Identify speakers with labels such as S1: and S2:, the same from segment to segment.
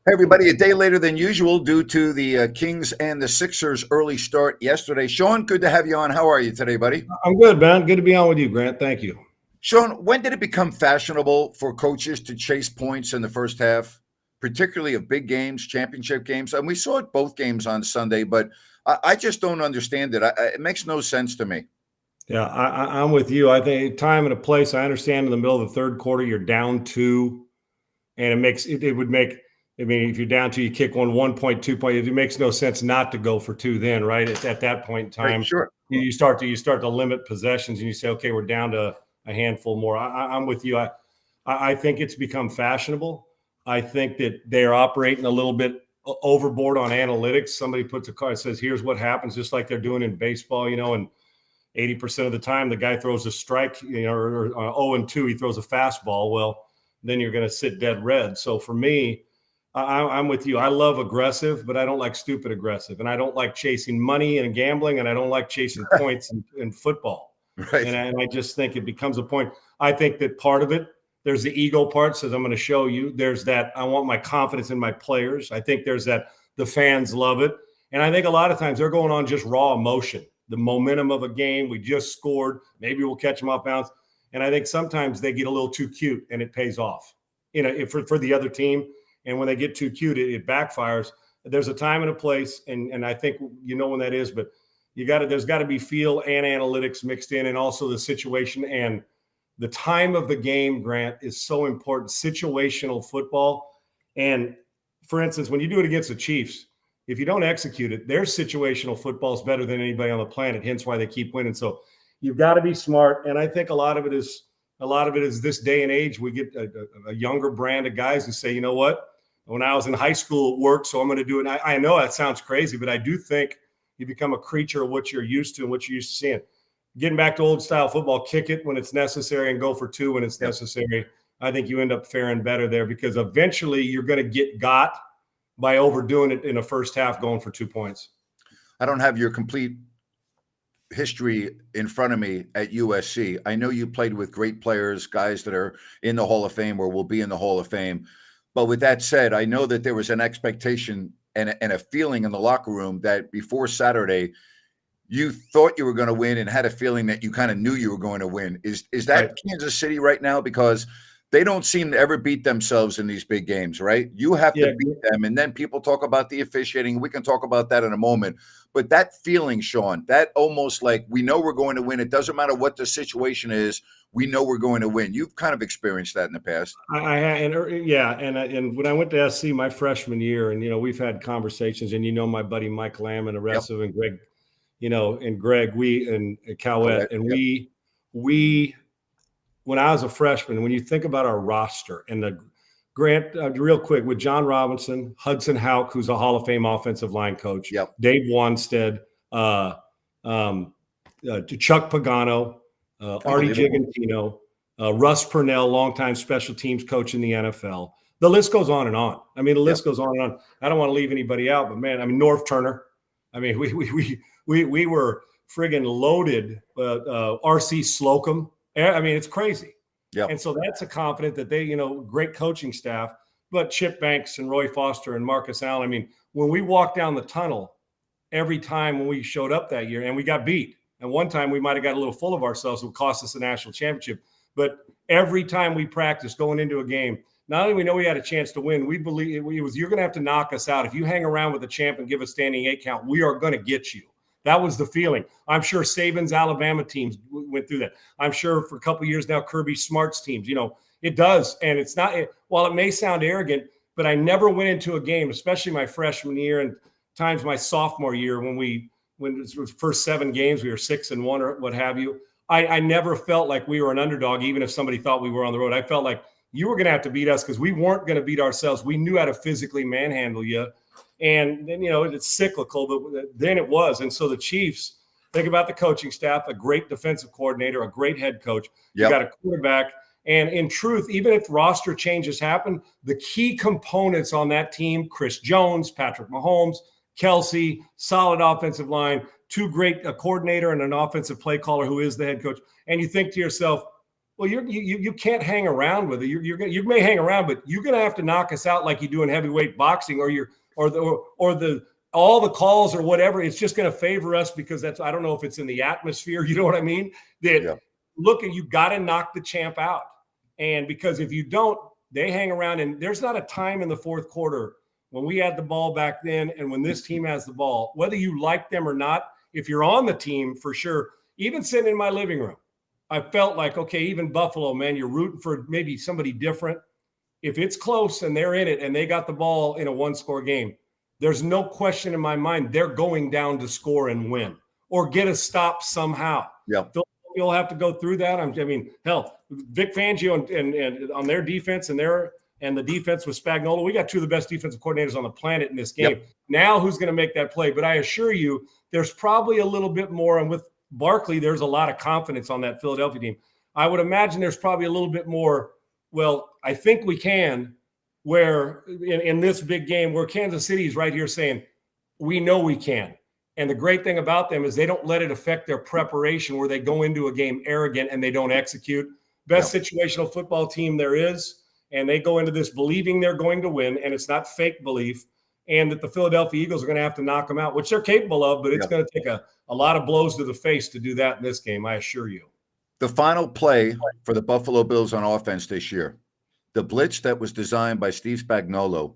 S1: Hey, everybody, a day later than usual due to the Kings and the Sixers early start yesterday. Sean, good to have you on. How are you today, buddy?
S2: I'm good, man. Good to be on with you, Grant. Thank you.
S1: Sean, when did it become fashionable for coaches to chase points in the first half, particularly of big games, championship games? And we saw it both games on Sunday, but I just don't understand it. It makes no sense to me.
S2: Yeah, I'm with you. I think time and a place. I understand in the middle of the third quarter, you're down two, and it would make. I mean, if you're down two, you kick 1 point, 2 point. It makes no sense not to go for two. Then, right at that point in
S1: Right,
S2: time,
S1: sure.
S2: you start to limit possessions, and you say, okay, we're down to a handful more. I'm with you. I think it's become fashionable. I think that they're operating a little bit overboard on analytics. Somebody puts a card and says, "Here's what happens," just like they're doing in baseball, and 80% of the time the guy throws a strike, or 0-2, he throws a fastball. Well, then you're going to sit dead red. So for me, I'm with you. I love aggressive, but I don't like stupid aggressive, and I don't like chasing money and gambling, and I don't like chasing points in football.
S1: Right.
S2: And I just think it becomes a point. I think that part of it, there's the ego part, says I'm going to show you. There's that I want my confidence in my players. I think there's that the fans love it, and I think a lot of times they're going on just raw emotion, the momentum of a game. We just scored. Maybe we'll catch them off bounds. And I think sometimes they get a little too cute, and it pays off, for the other team. And when they get too cute, it backfires. There's a time and a place, and I think when that is. But there's got to be feel and analytics mixed in, and also the situation and the time of the game. Grant, is so important. Situational football, and for instance, when you do it against the Chiefs, if you don't execute it, their situational football is better than anybody on the planet. Hence why they keep winning. So you've got to be smart, and I think a lot of it is this day and age. We get a younger brand of guys who say, you know what? When I was in high school, it worked, so I'm going to do it. And I know that sounds crazy, but I do think you become a creature of what you're used to and what you're used to seeing. Getting back to old style football, kick it when it's necessary and go for two when it's necessary. I think you end up faring better there, because eventually you're going to get got by overdoing it in the first half, going for 2 points.
S1: I don't have your complete history in front of me at USC. I know you played with great players, guys that are in the Hall of Fame or will be in the Hall of Fame. But with that said, I know that there was an expectation and a feeling in the locker room that before Saturday, you thought you were going to win and had a feeling that you kind of knew you were going to win. Is that right? Kansas City right now? Because they don't seem to ever beat themselves in these big games, right? You have to beat them. And then people talk about the officiating. We can talk about that in a moment. But that feeling, Sean, that almost like we know we're going to win. It doesn't matter what the situation is. We know we're going to win. You've kind of experienced that in the past.
S2: And when I went to SC my freshman year, and we've had conversations, and my buddy Mike Lamb and the rest of, and Greg, and Greg, and Cowett, and we when I was a freshman, when you think about our roster and the Grant, real quick, with John Robinson, Hudson Houck, who's a Hall of Fame offensive line coach, Dave Wanstead, Chuck Pagano, Artie Gigantino, Russ Purnell, longtime special teams coach in the NFL. The list goes on and on. I mean, the list goes on and on. I don't want to leave anybody out, but man, I mean, North Turner. I mean, we were friggin' loaded. R.C. Slocum. I mean, it's crazy. Yeah. And so that's a confident that they, great coaching staff, but Chip Banks and Roy Foster and Marcus Allen. I mean, when we walked down the tunnel, every time when we showed up that year, and we got beat. And one time we might have got a little full of ourselves. It would cost us the national championship. But every time we practiced going into a game, not only we know we had a chance to win, we believe it was, you're going to have to knock us out. If you hang around with the champ and give a standing 8 count, we are going to get you. That was the feeling. I'm sure Saban's Alabama teams went through that. I'm sure for a couple of years now, Kirby Smart's teams, it does. And it's not, while it may sound arrogant, but I never went into a game, especially my freshman year and times my sophomore year when it was the first 7 games, we were 6-1 or what have you. I never felt like we were an underdog, even if somebody thought we were on the road. I felt like you were going to have to beat us because we weren't going to beat ourselves. We knew how to physically manhandle you. And then, it's cyclical, but then it was. And so the Chiefs, think about the coaching staff, a great defensive coordinator, a great head coach. You got a quarterback. And in truth, even if roster changes happen, the key components on that team, Chris Jones, Patrick Mahomes, Kelsey, solid offensive line, 2 great, a coordinator and an offensive play caller who is the head coach. And you think to yourself, Well, you can't hang around with it. You may hang around, but you're going to have to knock us out like you do in heavyweight boxing, or the all the calls or whatever. It's just going to favor us because I don't know if it's in the atmosphere. You know what I mean? That look, you got to knock the champ out, and because if you don't, they hang around. And there's not a time in the fourth quarter when we had the ball back then, and when this team has the ball, whether you like them or not, if you're on the team for sure. Even sitting in my living room, I felt like, okay, even Buffalo, man, you're rooting for maybe somebody different. If it's close and they're in it and they got the ball in a one-score game, there's no question in my mind they're going down to score and win or get a stop somehow.
S1: Yeah.
S2: You'll have to go through that. I mean, hell, Vic Fangio and on their defense and the defense with Spagnuolo, we got two of the best defensive coordinators on the planet in this game.
S1: Yep.
S2: Now who's going to make that play? But I assure you, there's probably a little bit more, and with Barkley, there's a lot of confidence on that Philadelphia team. I would imagine there's probably a little bit more, well, I think we can, where in this big game where Kansas City is right here saying, we know we can. And the great thing about them is they don't let it affect their preparation where they go into a game arrogant and they don't execute. Best situational football team there is, and they go into this believing they're going to win, and it's not fake belief, and that the Philadelphia Eagles are going to have to knock them out, which they're capable of, but it's going to take a lot of blows to the face to do that in this game, I assure you.
S1: The final play for the Buffalo Bills on offense this year, the blitz that was designed by Steve Spagnuolo,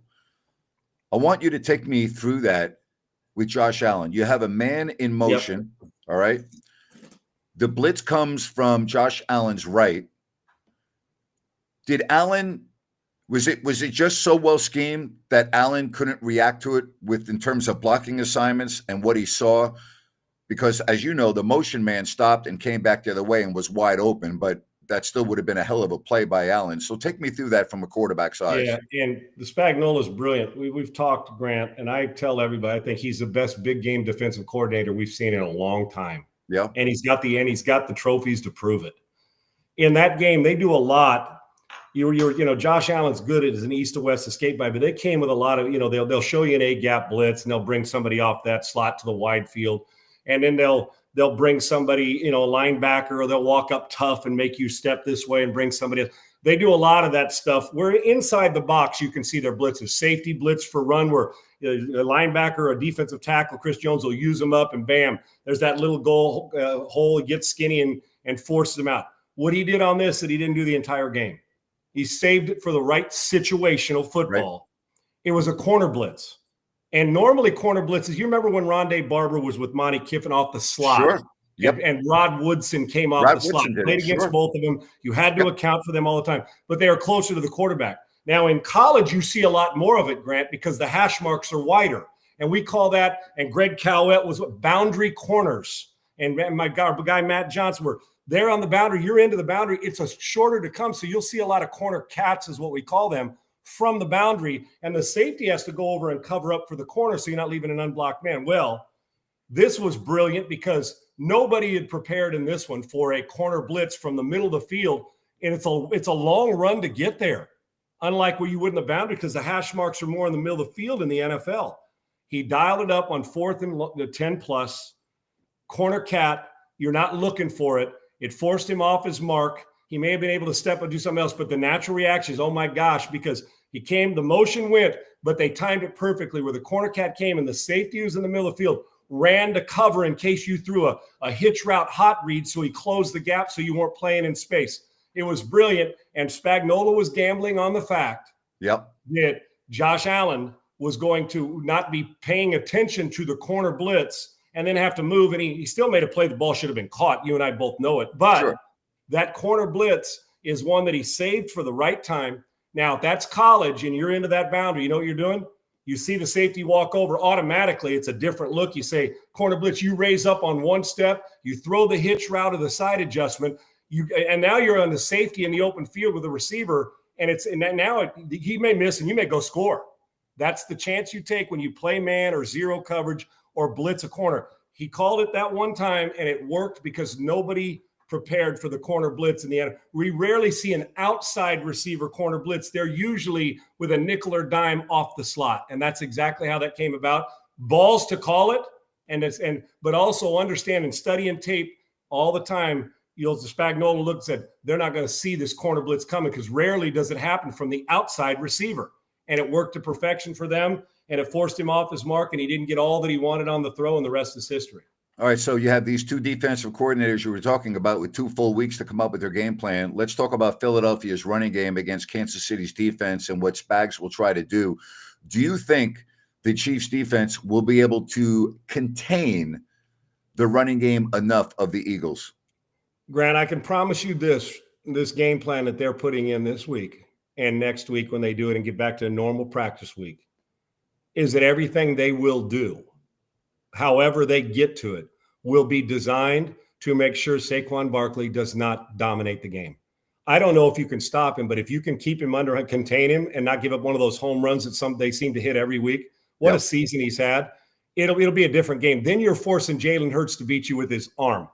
S1: I want you to take me through that with Josh Allen. You have a man in motion, all right? The blitz comes from Josh Allen's right. Did Allen was it just so well schemed that Allen couldn't react to it in terms of blocking assignments and what he saw? Because as you know, the motion man stopped and came back the other way and was wide open, but that still would have been a hell of a play by Allen. So take me through that from a quarterback's eyes.
S2: Yeah, and the Spagnuolo is brilliant. We've talked, Grant, and I tell everybody I think he's the best big game defensive coordinator we've seen in a long time.
S1: Yeah,
S2: and he's got the trophies to prove it. In that game, they do a lot. Josh Allen's good as an east to west escape by, but they came with a lot of, they'll show you an A gap blitz and they'll bring somebody off that slot to the wide field, and then they'll bring somebody, a linebacker, or they'll walk up tough and make you step this way and bring somebody else. They do a lot of that stuff. Where inside the box, you can see their blitzes. Safety blitz for run, where a linebacker or a defensive tackle, Chris Jones, will use them up, and bam, there's that little goal hole. He gets skinny and forces them out. What he did on this that he didn't do the entire game, he saved it for the right situational football. Right. It was a corner blitz. And normally corner blitzes, you remember when Rondé Barber was with Monty Kiffin off the slot?
S1: Sure. Yep.
S2: And Rod Woodson came off the slot. Played against both of them. You had to account for them all the time. But they are closer to the quarterback. Now, in college, you see a lot more of it, Grant, because the hash marks are wider. And we call that, and Greg Cowett was boundary corners. And my guy Matt Johnson were there on the boundary. You're into the boundary. It's a shorter to come. So you'll see a lot of corner cats is what we call them from the boundary. And the safety has to go over and cover up for the corner so you're not leaving an unblocked man. Well, this was brilliant because nobody had prepared in this one for a corner blitz from the middle of the field. And it's a long run to get there, unlike where you would in the boundary, because the hash marks are more in the middle of the field in the NFL. He dialed it up on 4th and 10 plus. Corner cat, you're not looking for it. It forced him off his mark. He may have been able to step and do something else, but the natural reaction is, oh my gosh, because he came, the motion went, but they timed it perfectly where the corner cat came and the safety was in the middle of the field, ran to cover in case you threw a hitch route hot read, so he closed the gap so you weren't playing in space. It was brilliant, and Spagnuolo was gambling on the fact that Josh Allen was going to not be paying attention to the corner blitz and then have to move, and he still made a play. The ball should have been caught. You and I both know it. But that corner blitz is one that he saved for the right time. Now, if that's college and you're into that boundary, you know what you're doing? You see the safety walk over, automatically it's a different look. You say, corner blitz, you raise up on one step, you throw the hitch route or the side adjustment, and now you're on the safety in the open field with the receiver, and now he may miss and you may go score. That's the chance you take when you play man or zero coverage or blitz a corner. He called it that one time, and it worked because nobody prepared for the corner blitz in the end. We rarely see an outside receiver corner blitz. They're usually with a nickel or dime off the slot, and that's exactly how that came about. Balls to call it, but also understand and study and tape all the time. Spagnuolo looked and said, they're not going to see this corner blitz coming because rarely does it happen from the outside receiver. And it worked to perfection for them, and it forced him off his mark, and he didn't get all that he wanted on the throw, and the rest is history.
S1: All right, so you have these two defensive coordinators you were talking about with 2 full weeks to come up with their game plan. Let's talk about Philadelphia's running game against Kansas City's defense and what Spags will try to do. Do you think the Chiefs' defense will be able to contain the running game enough of the Eagles?
S2: Grant, I can promise you this game plan that they're putting in this week and next week when they do it and get back to a normal practice week is that everything they will do, however they get to it, will be designed to make sure Saquon Barkley does not dominate the game. I don't know if you can stop him, but if you can keep him under and contain him and not give up one of those home runs that they seem to hit every week, what a season he's had, it'll be a different game. Then you're forcing Jalen Hurts to beat you with his arm.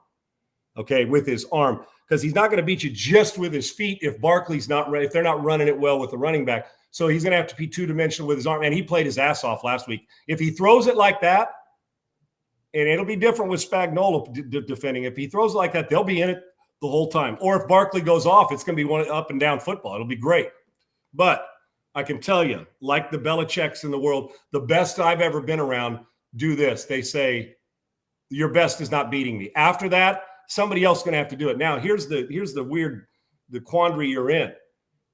S2: Okay, with his arm, because he's not going to beat you just with his feet if if they're not running it well with the running back. So he's going to have to be two-dimensional with his arm, and he played his ass off last week. If he throws it like that, and it'll be different with Spagnuolo defending. If he throws it like that, they'll be in it the whole time. Or if Barkley goes off, it's going to be one up and down football. It'll be great. But I can tell you, like the Belichicks in the world, the best I've ever been around do this. They say, your best is not beating me. After that, somebody else is going to have to do it. Now, here's the quandary you're in.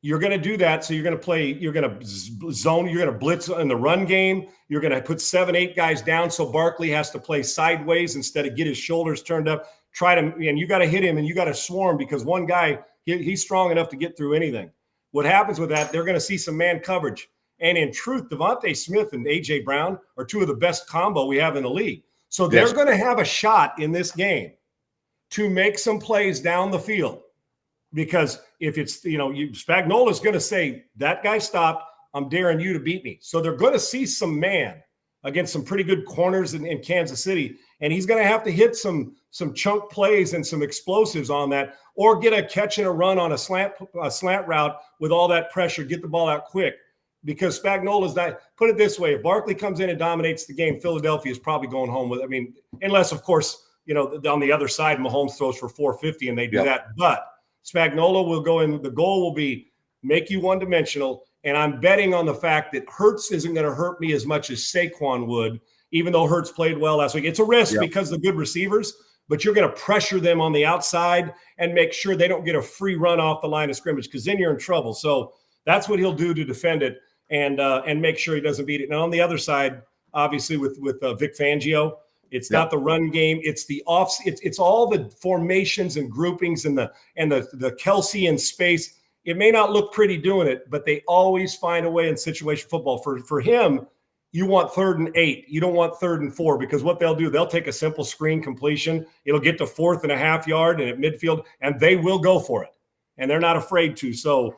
S2: You're going to do that. So you're going to zone, you're going to blitz in the run game. You're going to put 7-8 guys down. So Barkley has to play sideways instead of get his shoulders turned up, and you got to hit him and you got to swarm because one guy, he's strong enough to get through anything. What happens with that, they're going to see some man coverage. And in truth, Devontae Smith and A.J. Brown are 2 of the best combo we have in the league. So they're going to have a shot in this game to make some plays down the field. Because if it's, Spagnuolo is going to say, that guy stopped, I'm daring you to beat me. So they're going to see some man against some pretty good corners in Kansas City. And he's going to have to hit some chunk plays and some explosives on that, or get a catch and a run on a slant route with all that pressure, get the ball out quick. Because Spagnuolo's not, put it this way, if Barkley comes in and dominates the game, Philadelphia is probably going home with, unless, of course, on the other side, Mahomes throws for 450 and they do that. But Spagnuolo will go in. The goal will be make you one-dimensional, and I'm betting on the fact that Hurts isn't going to hurt me as much as Saquon would, even though Hurts played well last week. It's a risk because of the good receivers, but you're going to pressure them on the outside and make sure they don't get a free run off the line of scrimmage because then you're in trouble. So that's what he'll do to defend it and make sure he doesn't beat it. And on the other side, obviously with Vic Fangio, it's not the run game. It's the it's all the formations and groupings and the Kelsey in space. It may not look pretty doing it, but they always find a way in situation football. For him, you want 3rd and 8. You don't want 3rd and 4 because what they'll do, they'll take a simple screen completion. It'll get to 4th and a half yard and at midfield, and they will go for it. And they're not afraid to. So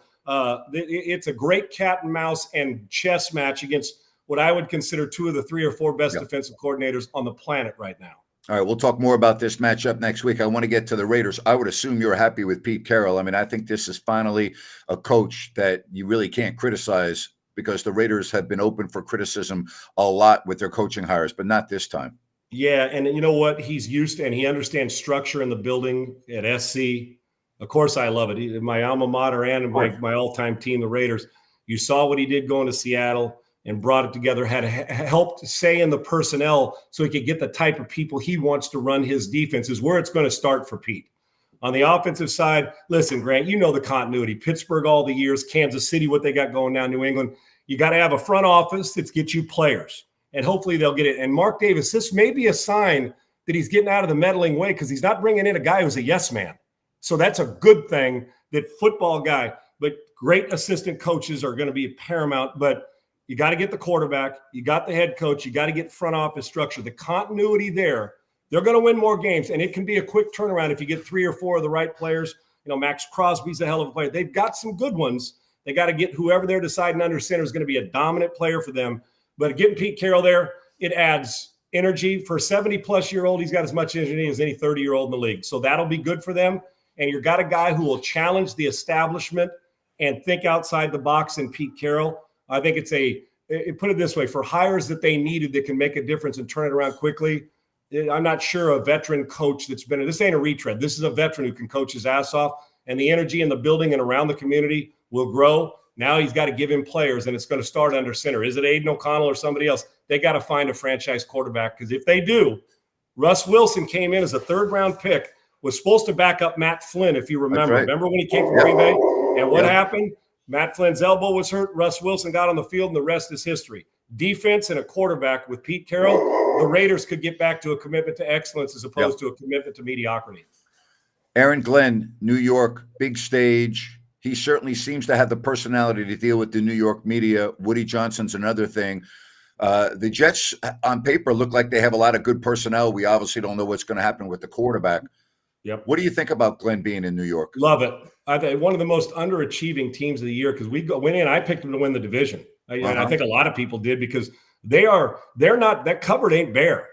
S2: it's a great cat and mouse and chess match against what I would consider 2 of the 3 or 4 best defensive coordinators on the planet right now.
S1: All right, we'll talk more about this matchup next week. I want to get to the Raiders. I would assume you're happy with Pete Carroll. I think this is finally a coach that you really can't criticize because the Raiders have been open for criticism a lot with their coaching hires, but not this time.
S2: Yeah, and you know what? He's used to, and he understands structure in the building at SC. Of course, I love it. My alma mater and my all-time team, the Raiders. You saw what he did going to Seattle and brought it together, had helped say in the personnel so he could get the type of people he wants to run his defense is where it's going to start for Pete. On the offensive side, listen, Grant, you know the continuity. Pittsburgh all the years, Kansas City, what they got going now, New England. You got to have a front office that gets you players, and hopefully they'll get it. And Mark Davis, this may be a sign that he's getting out of the meddling way because he's not bringing in a guy who's a yes man. So that's a good thing, that football guy. But great assistant coaches are going to be paramount, but you got to get the quarterback. You got the head coach. You got to get front office structure. The continuity there, they're going to win more games, and it can be a quick turnaround if you get 3 or 4 of the right players. Max Crosby's a hell of a player. They've got some good ones. They got to get whoever they're deciding under center is going to be a dominant player for them. But getting Pete Carroll there, it adds energy. For a 70-plus-year-old, he's got as much energy as any 30-year-old in the league. So that'll be good for them. And you've got a guy who will challenge the establishment and think outside the box in Pete Carroll. I think put it this way, for hires that they needed that can make a difference and turn it around quickly, I'm not sure a veteran coach that's been – this ain't a retread. This is a veteran who can coach his ass off, and the energy in the building and around the community will grow. Now he's got to give him players, and it's going to start under center. Is it Aiden O'Connell or somebody else? They got to find a franchise quarterback, because if they do, Russ Wilson came in as a third-round pick, was supposed to back up Matt Flynn, if you remember.
S1: Right.
S2: Remember when he came from Green Bay? And what happened? Matt Flynn's elbow was hurt. Russ Wilson got on the field, and the rest is history. Defense and a quarterback with Pete Carroll, the Raiders could get back to a commitment to excellence as opposed to a commitment to mediocrity.
S1: Aaron Glenn, New York, big stage. He certainly seems to have the personality to deal with the New York media. Woody Johnson's another thing. The Jets, on paper, look like they have a lot of good personnel. We obviously don't know what's going to happen with the quarterback.
S2: Yep.
S1: What do you think about Glenn being in New York?
S2: Love it. I think one of the most underachieving teams of the year, because went in. I picked them to win the division, and I think a lot of people did, because they're not, that cupboard ain't bare,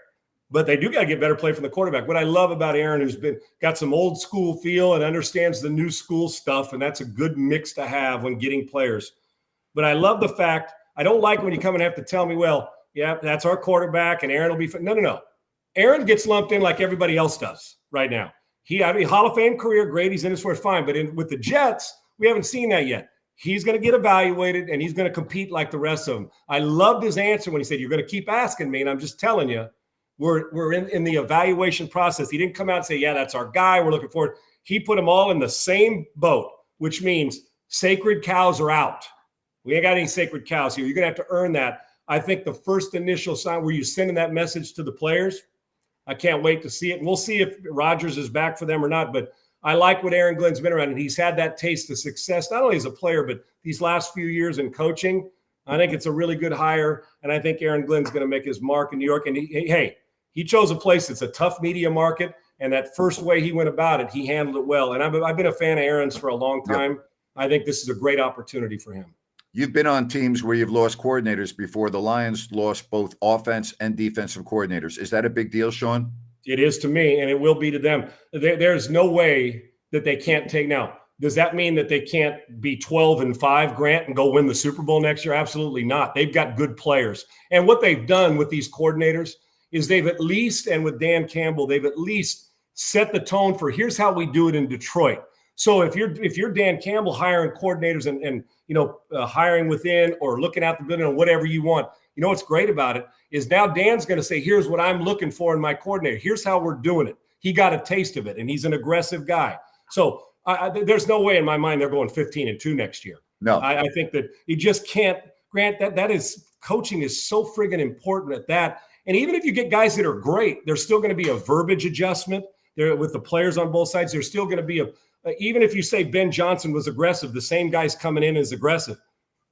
S2: but they do got to get better play from the quarterback. What I love about Aaron, who's got some old school feel and understands the new school stuff, and that's a good mix to have when getting players. But I love the fact, I don't like when you come and have to tell me, well, yeah, that's our quarterback and Aaron will be – no. Aaron gets lumped in like everybody else does right now. Hall of Fame career, great. He's in his first, fine. But with the Jets, we haven't seen that yet. He's going to get evaluated, and he's going to compete like the rest of them. I loved his answer when he said, "You're going to keep asking me," and I'm just telling you, we're in the evaluation process. He didn't come out and say, "Yeah, that's our guy. We're looking forward." He put them all in the same boat, which means sacred cows are out. We ain't got any sacred cows here. You're going to have to earn that. I think the first initial sign where you're sending that message to the players, I can't wait to see it. And we'll see if Rodgers is back for them or not. But I like what Aaron Glenn's been around, and he's had that taste of success, not only as a player, but these last few years in coaching. I think it's a really good hire, and I think Aaron Glenn's going to make his mark in New York. And he chose a place that's a tough media market, and that first way he went about it, he handled it well. And I've been a fan of Aaron's for a long time. Yep. I think this is a great opportunity for him.
S1: You've been on teams where you've lost coordinators before. The Lions lost both offense and defensive coordinators. Is that a big deal, Sean?
S2: It is to me, and it will be to them. There's no way that they can't take now. Does that mean that they can't be 12-5, Grant, and go win the Super Bowl next year? Absolutely not. They've got good players. And what they've done with these coordinators is they've at least, and with Dan Campbell, they've at least set the tone for here's how we do it in Detroit. So if you're Dan Campbell hiring coordinators and hiring within or looking out the building or whatever you want, you know what's great about it is now Dan's going to say, here's what I'm looking for in my coordinator. Here's how we're doing it. He got a taste of it, and he's an aggressive guy. So there's no way in my mind they're going 15-2 next year.
S1: No,
S2: I think that you just can't. Grant, that is coaching is so friggin' important at that. And even if you get guys that are great, there's still going to be a verbiage adjustment there with the players on both sides. There's still going to be even if you say Ben Johnson was aggressive, the same guy's coming in as aggressive.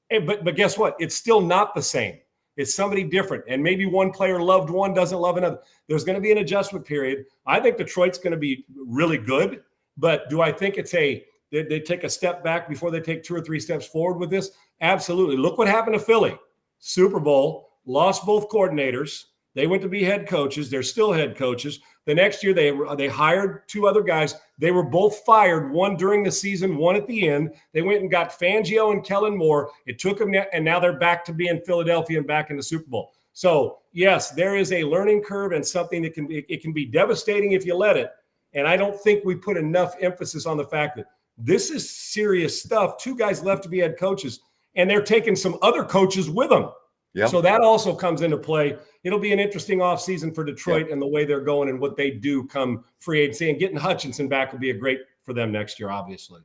S2: But guess what? It's still not the same. It's somebody different. And maybe one player loved one, doesn't love another. There's going to be an adjustment period. I think Detroit's going to be really good. But do I think they take a step back before they take 2 or 3 steps forward with this? Absolutely. Look what happened to Philly. Super Bowl, lost both coordinators. They went to be head coaches. They're still head coaches. The next year, they hired 2 other guys. They were both fired, one during the season, one at the end. They went and got Fangio and Kellen Moore. It took them, and now they're back to being Philadelphia and back in the Super Bowl. So, yes, there is a learning curve and something that can be devastating if you let it. And I don't think we put enough emphasis on the fact that this is serious stuff. 2 guys left to be head coaches, and they're taking some other coaches with them. Yep. So that also comes into play. It'll be an interesting offseason for Detroit and the way they're going and what they do come free agency. And getting Hutchinson back will be a great for them next year, obviously.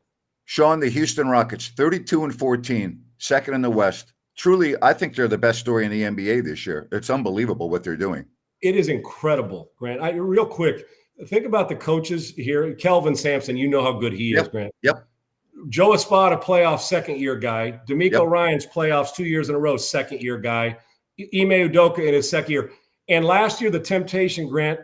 S1: Sean, the Houston Rockets, 32-14, second in the West. Truly, I think they're the best story in the NBA this year. It's unbelievable what they're doing. It
S2: is incredible, Grant. Real quick, think about the coaches here. Kelvin Sampson, you know how good he is, Grant.
S1: Yep.
S2: Joe Espada, playoff second-year guy. D'Amico Ryans, playoffs 2 years in a row, second-year guy. Ime Udoka in his second year. And last year, the temptation, Grant,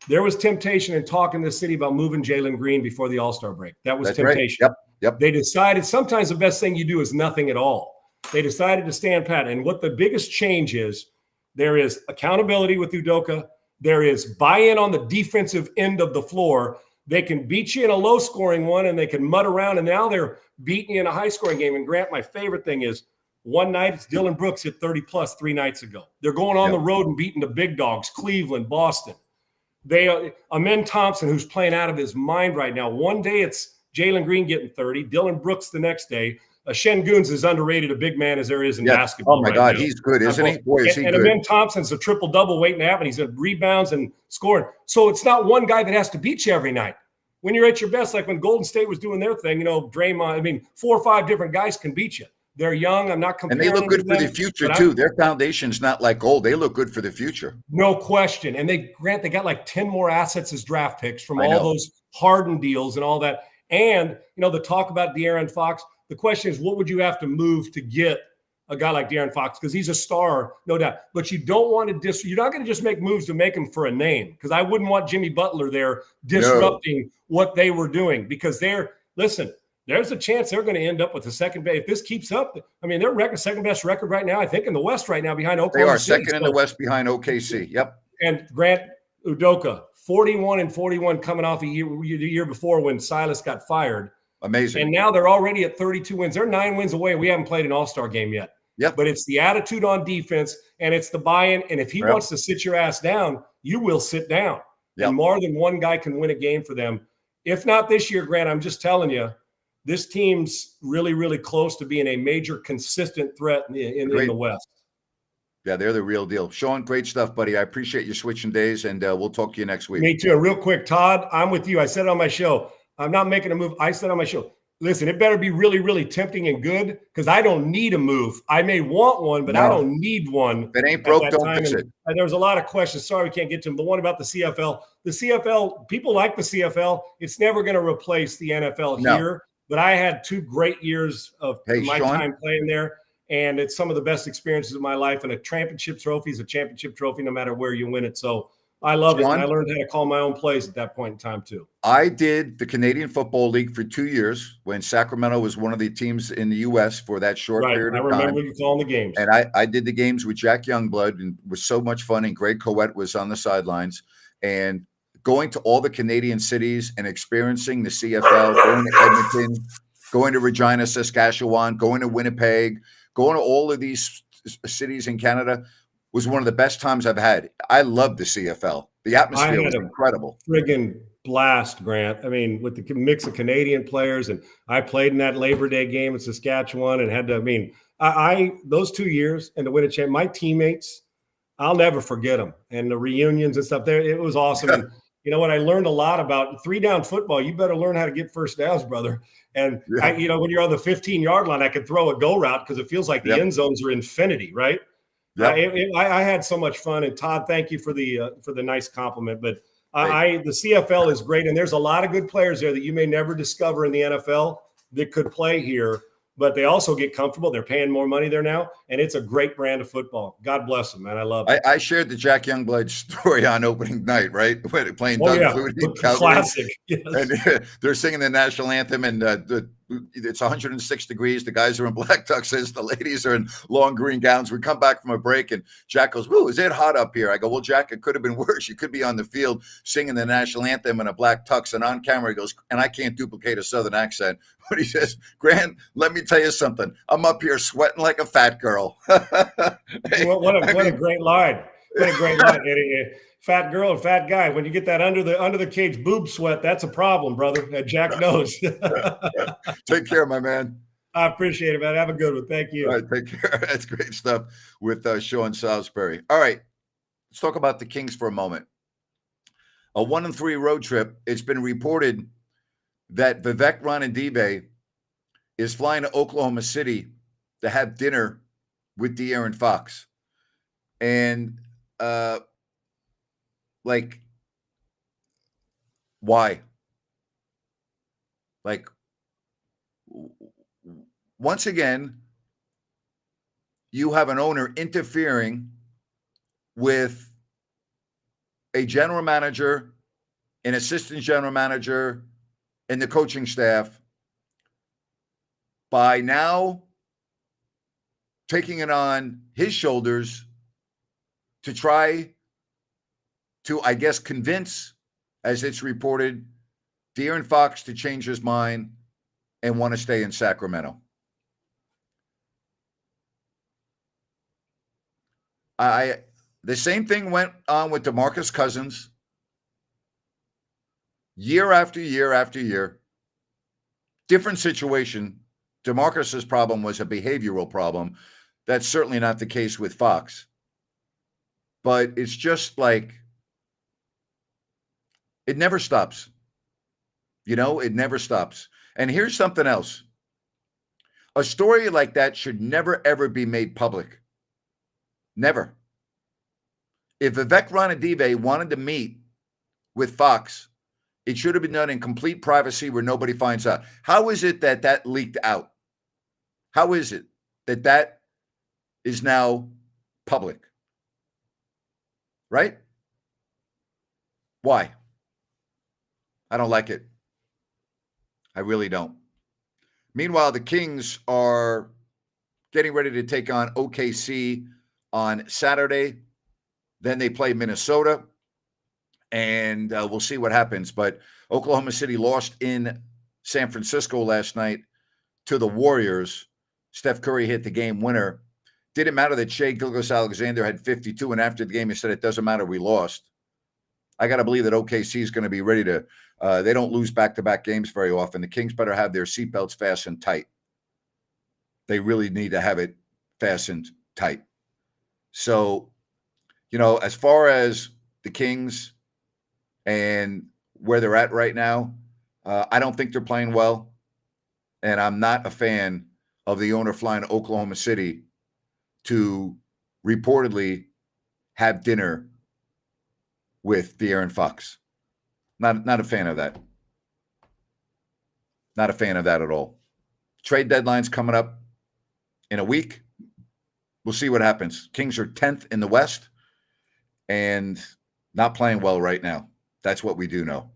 S2: there was temptation in talking to the city about moving Jalen Green before the All-Star break. That's temptation.
S1: Right. Yep.
S2: They decided sometimes the best thing you do is nothing at all. They decided to stand pat. And what the biggest change is, there is accountability with Udoka. There is buy-in on the defensive end of the floor. They can beat you in a low-scoring one, and they can mud around, and now they're beating you in a high-scoring game. And, Grant, my favorite thing is one night it's Dylan Brooks hit 30-plus 3 nights ago. They're going on the road and beating the big dogs, Cleveland, Boston. Amen Thompson, who's playing out of his mind right now. One day it's Jalen Green getting 30, Dylan Brooks the next day. Şengün's is underrated, a big man as there is in basketball.
S1: Oh my God, he's good, isn't he? Boy, is he good.
S2: Amen Thompson's a triple-double waiting to happen. He's at rebounds and scoring. So it's not one guy that has to beat you every night. When you're at your best, like when Golden State was doing their thing, Draymond, 4 or 5 different guys can beat you. They're young. I'm not comparing.
S1: And they look good for the future, too. Their foundation's not like gold. They look good for the future.
S2: No question. And they got like 10 more assets as draft picks from all those Harden deals and all that. And, the talk about De'Aaron Fox, the question is, what would you have to move to get a guy like De'Aaron Fox? Because he's a star, no doubt. But you don't want to you're not going to just make moves to make him for a name, because I wouldn't want Jimmy Butler there disrupting what they were doing, because there's a chance they're going to end up with the second best. If this keeps up, their second best record right now, I think, in the West right now behind Oklahoma.
S1: They are second in the West behind OKC. Yep.
S2: And Grant Udoka, 41-41 coming off the year before when Silas got fired.
S1: Amazing.
S2: And now they're already at 32 wins. They're 9 wins away. We haven't played an all-star game yet.
S1: Yep.
S2: But it's the attitude on defense, and it's the buy-in. And if he wants to sit your ass down, you will sit down. Yep. And more than one guy can win a game for them. If not this year, Grant, I'm just telling you, this team's really, really close to being a major consistent threat in the West.
S1: Yeah, they're the real deal. Sean, great stuff, buddy. I appreciate you switching days, and we'll talk to you next week.
S2: Me too. Real quick, Todd, I'm with you. I said it on my show. I'm not making a move. I said on my show, listen, it better be really, really tempting and good, because I don't need a move. I may want one, but I don't need one.
S1: If it ain't broke, don't fix it.
S2: And there was a lot of questions. Sorry we can't get to them, but one about the CFL. The CFL, people like the CFL. It's never going to replace the NFL here. But I had 2 great years of my time playing there, and it's some of the best experiences of my life. And a championship trophy is a championship trophy no matter where you win it. So I love it. And I learned how to call my own plays at that point in time too.
S1: I did the Canadian Football League for 2 years when Sacramento was one of the teams in the U.S. for that short period of time.
S2: I remember you calling the games.
S1: And I did the games with Jack Youngblood, and it was so much fun. And Greg Coet was on the sidelines. And going to all the Canadian cities and experiencing the CFL, going to Edmonton, going to Regina, Saskatchewan, going to Winnipeg, going to all of these cities in Canada was one of the best times I've had. I love the CFL. The atmosphere was incredible.
S2: Friggin' blast, Grant. With the mix of Canadian players, and I played in that Labor Day game in Saskatchewan and had to, those 2 years and to win a champ, my teammates, I'll never forget them. And the reunions and stuff there, it was awesome. And you know what? I learned a lot about 3-down football. You better learn how to get first downs, brother. And when you're on the 15-yard line, I could throw a go route because it feels like the end zones are infinity, right? I had so much fun. And Todd, thank you for the nice compliment. But the CFL is great, and there's a lot of good players there that you may never discover in the NFL that could play here. But they also get comfortable. They're paying more money there now, and it's a great brand of football. God bless them, man. I love it.
S1: I shared the Jack Youngblood story on opening night, right? Playing Doug Flutie.
S2: Classic. Yes.
S1: And they're singing the national anthem, and it's 106 degrees. The guys are in black tuxes. The ladies are in long green gowns. We come back from a break, and Jack goes, "Woo, is it hot up here?" I go, "Well, Jack, it could have been worse. You could be on the field singing the national anthem in a black tux." And on camera, he goes, and I can't duplicate a Southern accent, but he says, "Grant, let me tell you something. I'm up here sweating like a fat girl."
S2: Hey, what a great line. What a great line. Fat girl and fat guy. When you get that under the cage boob sweat, that's a problem, brother. Jack knows.
S1: Take care, my man.
S2: I appreciate it, man. Have a good one. Thank you.
S1: All right, take care. That's great stuff with Sean Salisbury. All right, let's talk about the Kings for a moment. A 1-3 road trip. It's been reported that Vivek Ranadive is flying to Oklahoma City to have dinner with De'Aaron Fox. And why? Once again, you have an owner interfering with a general manager, an assistant general manager, and the coaching staff by now taking it on his shoulders to try to, I guess, convince, as it's reported, De'Aaron Fox to change his mind and want to stay in Sacramento. The same thing went on with DeMarcus Cousins year after year after year. Different situation. DeMarcus's problem was a behavioral problem. That's certainly not the case with Fox. But it's just like it never stops. You know, it never stops. And here's something else. A story like that should never, ever be made public. Never. If Vivek Ranadive wanted to meet with Fox, it should have been done in complete privacy where nobody finds out. How is it that that leaked out? How is it that that is now public? Right? Why? I don't like it. I really don't. Meanwhile, the Kings are getting ready to take on OKC on Saturday. Then they play Minnesota, and we'll see what happens. But Oklahoma City lost in San Francisco last night to the Warriors. Steph Curry hit the game winner. Didn't matter that Shai Gilgeous-Alexander had 52, and after the game he said, it doesn't matter, we lost. I got to believe that OKC is going to be ready to they don't lose back-to-back games very often. The Kings better have their seatbelts fastened tight. They really need to have it fastened tight. So, you know, as far as the Kings and where they're at right now, I don't think they're playing well. And I'm not a fan of the owner flying to Oklahoma City to reportedly have dinner with De'Aaron Fox. Not a fan of that. Not a fan of that at all. Trade deadline's coming up in a week. We'll see what happens. Kings are 10th in the West and not playing well right now. That's what we do know.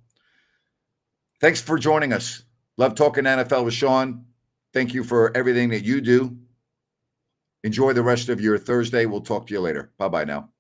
S1: Thanks for joining us. Love talking NFL with Sean. Thank you for everything that you do. Enjoy the rest of your Thursday. We'll talk to you later. Bye-bye now.